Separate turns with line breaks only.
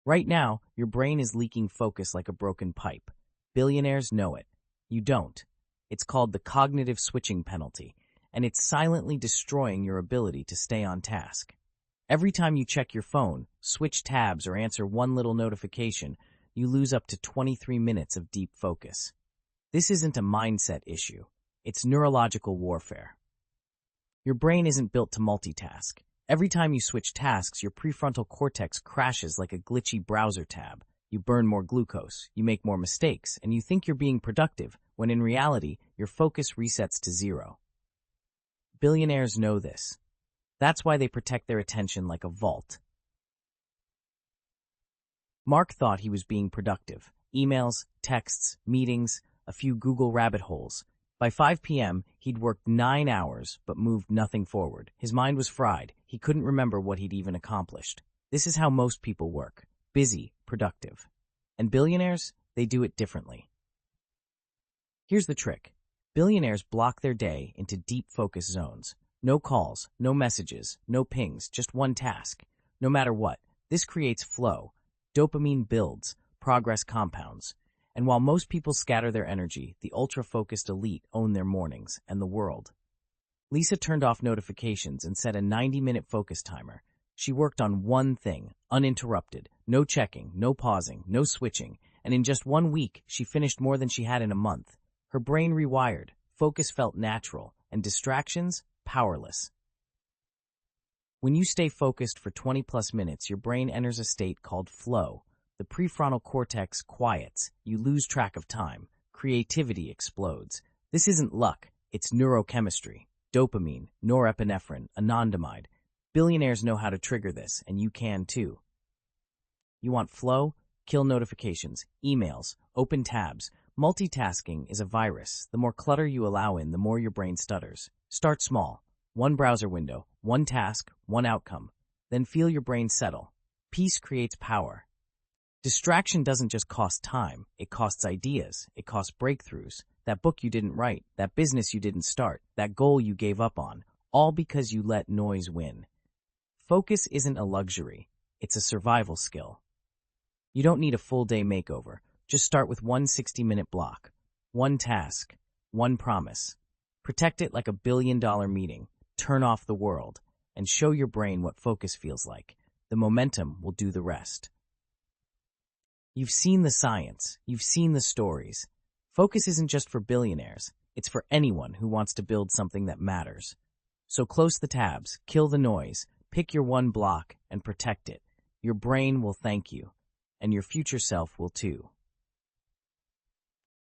Right now, your brain is leaking focus like a broken pipe. Billionaires know it. You don't. It's called the cognitive switching penalty, and it's silently destroying your ability to stay on task. Every time you check your phone, switch tabs, or answer one little notification, you lose up to 23 minutes of deep focus. This isn't a mindset issue. It's neurological warfare. Your brain isn't built to multitask. Every time you switch tasks, your prefrontal cortex crashes like a glitchy browser tab. You burn more glucose, you make more mistakes, and you think you're being productive, when in reality, your focus resets to zero. Billionaires know this. That's why they protect their attention like a vault. Mark thought he was being productive. Emails, texts, meetings, a few Google rabbit holes. By 5 p.m., he'd worked 9 hours, but moved nothing forward. His mind was fried. He couldn't remember what he'd even accomplished. This is how most people work. Busy, productive. And billionaires, they do it differently. Here's the trick. Billionaires block their day into deep focus zones. No calls, no messages, no pings, just one task. No matter what, this creates flow. Dopamine builds, progress compounds. And while most people scatter their energy, the ultra-focused elite own their mornings and the world. Lisa turned off notifications and set a 90-minute focus timer. She worked on one thing, uninterrupted, no checking, no pausing, no switching, and in just 1 week, she finished more than she had in a month. Her brain rewired, focus felt natural, and distractions, powerless. When you stay focused for 20-plus minutes, your brain enters a state called flow. The prefrontal cortex quiets, you lose track of time, creativity explodes. This isn't luck, it's neurochemistry. Dopamine, norepinephrine, anandamide. Billionaires know how to trigger this, and you can too. You want flow? Kill notifications, emails, open tabs. Multitasking is a virus. The more clutter you allow in, the more your brain stutters. Start small. One browser window, one task, one outcome. Then feel your brain settle. Peace creates power. Distraction doesn't just cost time, it costs ideas, it costs breakthroughs, that book you didn't write, that business you didn't start, that goal you gave up on, all because you let noise win. Focus isn't a luxury, it's a survival skill. You don't need a full-day makeover, just start with one 60-minute block, one task, one promise. Protect it like a billion-dollar meeting, turn off the world, and show your brain what focus feels like. The momentum will do the rest. You've seen the science, you've seen the stories. Focus isn't just for billionaires, it's for anyone who wants to build something that matters. So close the tabs, kill the noise, pick your one block, and protect it. Your brain will thank you, and your future self will too.